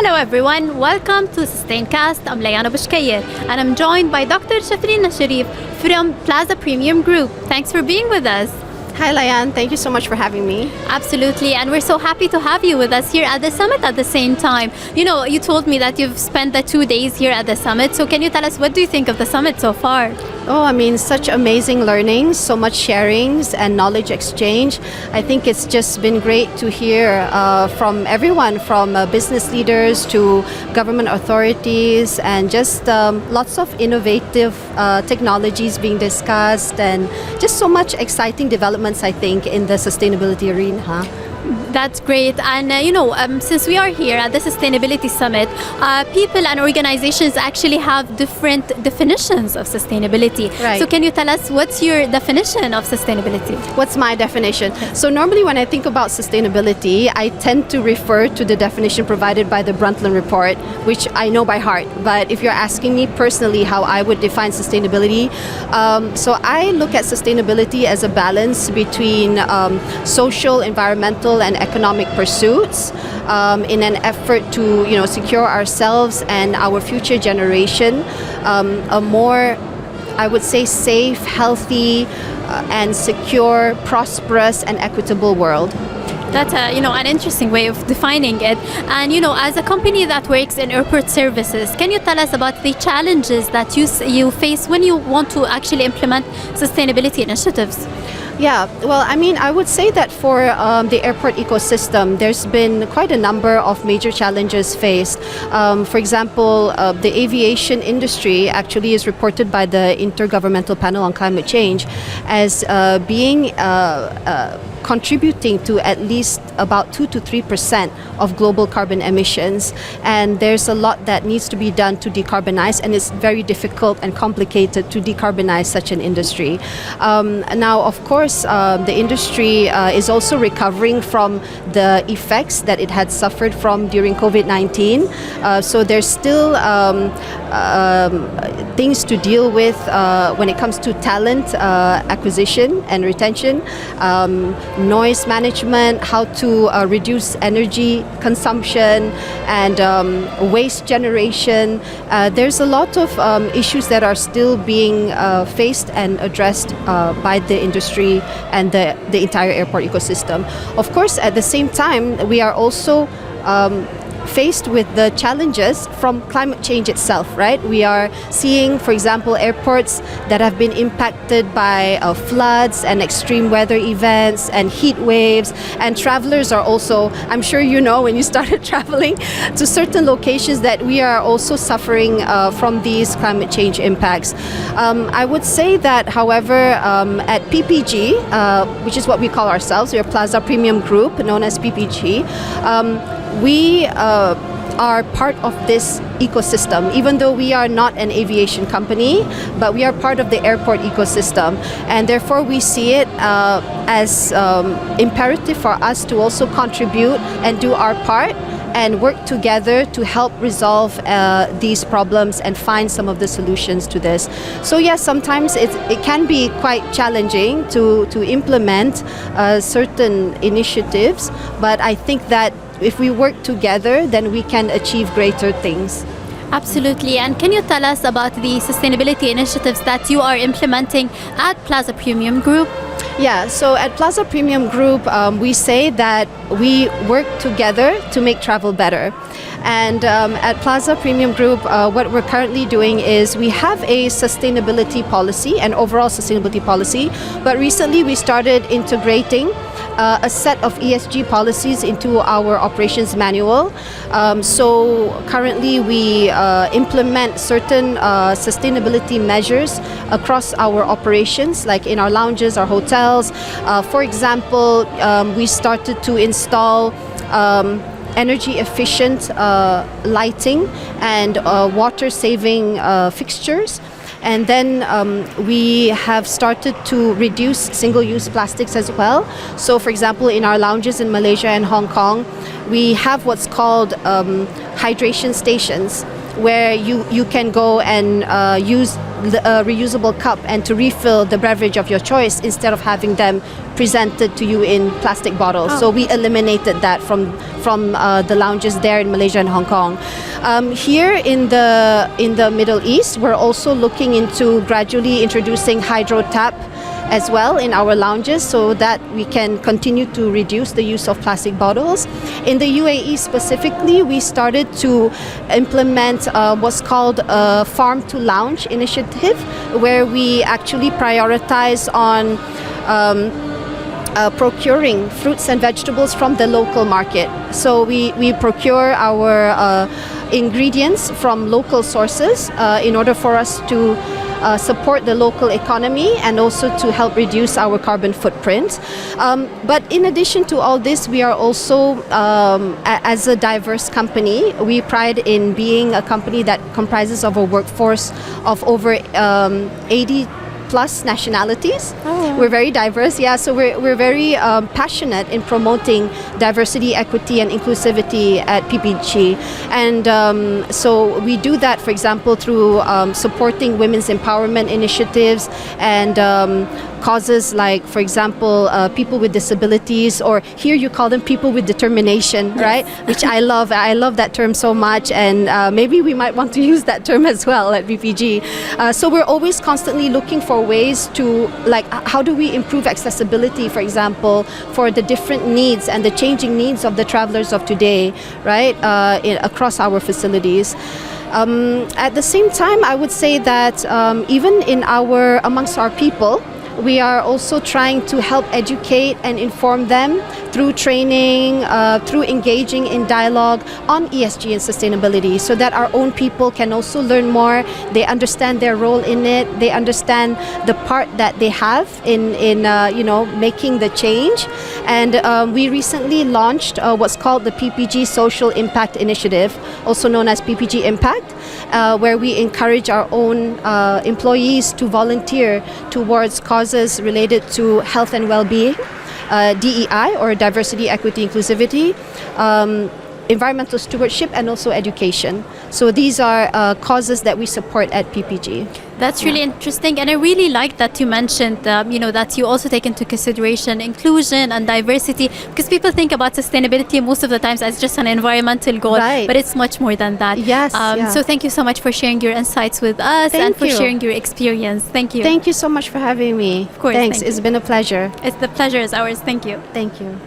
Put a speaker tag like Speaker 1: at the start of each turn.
Speaker 1: Hello everyone, welcome to SustainCast. I'm Layan Abo Shkier and I'm joined by Dr. Syafrina Sharif from Plaza Premium Group. Thanks for being with us.
Speaker 2: Hi Layan, thank you so much for having me.
Speaker 1: Absolutely, and we're so happy to have you with us here at the summit at the same time. You know, you told me that you've spent the 2 days here at the summit, so can you tell us what do you think of the summit so far?
Speaker 2: Oh, I mean, such amazing learnings, so much sharings and knowledge exchange. I think it's just been great to hear from everyone, from business leaders to government authorities, and just lots of innovative technologies being discussed, and just so much exciting developments, I think, in the sustainability arena.
Speaker 1: That's great. And since we are here at the Sustainability Summit, people and organizations actually have different definitions of sustainability.
Speaker 2: Right.
Speaker 1: So can you tell us what's your definition of sustainability?
Speaker 2: What's my definition? So normally when I think about sustainability, I tend to refer to the definition provided by the Brundtland Report, which I know by heart. But if you're asking me personally how I would define sustainability, so I look at sustainability as a balance between social, environmental, and economic pursuits in an effort to secure ourselves and our future generation a more, I would say, safe, healthy, and secure, prosperous, and equitable world.
Speaker 1: That's an interesting way of defining it. And as a company that works in airport services, can you tell us about the challenges that you face when you want to actually implement sustainability initiatives?
Speaker 2: Yeah, well, I mean, I would say that for the airport ecosystem, there's been quite a number of major challenges faced. For example, the aviation industry actually is reported by the Intergovernmental Panel on Climate Change as being contributing to at least about 2 to 3% of global carbon emissions. And there's a lot that needs to be done to decarbonize, and it's very difficult and complicated to decarbonize such an industry. Now, of course, the industry is also recovering from the effects that it had suffered from during COVID-19. So there's still things to deal with when it comes to talent acquisition and retention, noise management, how to reduce energy consumption, and waste generation. There's a lot of issues that are still being faced and addressed by the industry and the entire airport ecosystem. Of course, at the same time, we are also faced with the challenges from climate change itself, right? We are seeing, for example, airports that have been impacted by floods and extreme weather events and heat waves, and travelers are also, I'm sure you know when you started traveling to certain locations, that we are also suffering from these climate change impacts. I would say that, however, at PPG, which is what we call ourselves, we're Plaza Premium Group, known as PPG, we are part of this ecosystem, even though we are not an aviation company, but we are part of the airport ecosystem, and therefore we see it as imperative for us to also contribute and do our part and work together to help resolve these problems and find some of the solutions to this. So yes, sometimes it can be quite challenging to implement certain initiatives, but I think that if we work together, then we can achieve greater things.
Speaker 1: Absolutely. And can you tell us about the sustainability initiatives that you are implementing at Plaza Premium Group?
Speaker 2: Yeah, so at Plaza Premium Group, we say that we work together to make travel better. And at Plaza Premium Group, what we're currently doing is we have a sustainability policy, an overall sustainability policy, but recently we started integrating a set of ESG policies into our operations manual. So currently we implement certain sustainability measures across our operations, like in our lounges, our hotels. For example, we started to install energy efficient lighting and water saving fixtures. And then we have started to reduce single-use plastics as well. So for example, in our lounges in Malaysia and Hong Kong, we have what's called hydration stations, where you can go and use reusable cup and to refill the beverage of your choice instead of having them presented to you in plastic bottles. So we eliminated that from the lounges there in Malaysia and Hong Kong. Here in the Middle East, we're also looking into gradually introducing hydro tap as well in our lounges so that we can continue to reduce the use of plastic bottles. In the UAE specifically, we started to implement what's called a Farm to Lounge initiative, where we actually prioritize on procuring fruits and vegetables from the local market. So we procure our ingredients from local sources in order for us to support the local economy and also to help reduce our carbon footprint. But in addition to all this, we are also, as a diverse company, we pride in being a company that comprises of a workforce of over 80 plus nationalities. We're very diverse, so we're very passionate in promoting diversity, equity and inclusivity at PPG. And so we do that, for example, through supporting women's empowerment initiatives and causes like, for example, people with disabilities, or here you call them people with determination, right? Which I love. I love that term so much, and maybe we might want to use that term as well at BPG. So we're always constantly looking for ways to, like, how do we improve accessibility, for example, for the different needs and the changing needs of the travelers of today, right, across our facilities. At the same time, I would say that even amongst our people, we are also trying to help educate and inform them through training, through engaging in dialogue on ESG and sustainability, so that our own people can also learn more. They understand their role in it. They understand the part that they have in making the change. And we recently launched what's called the PPG Social Impact Initiative, also known as PPG Impact, where we encourage our own employees to volunteer towards causes related to health and well-being, DEI, or diversity, equity, inclusivity, environmental stewardship, and also education. So these are causes that we support at PPG.
Speaker 1: That's really interesting, and I really like that you mentioned, that you also take into consideration inclusion and diversity, because people think about sustainability most of the times as just an environmental goal,
Speaker 2: right,
Speaker 1: but it's much more than that.
Speaker 2: Yes.
Speaker 1: So thank you so much for sharing your insights with us and for sharing your experience. Thank you.
Speaker 2: Thank you so much for having me.
Speaker 1: Of course.
Speaker 2: Thanks. It's been a pleasure.
Speaker 1: The pleasure is ours. Thank you.
Speaker 2: Thank you.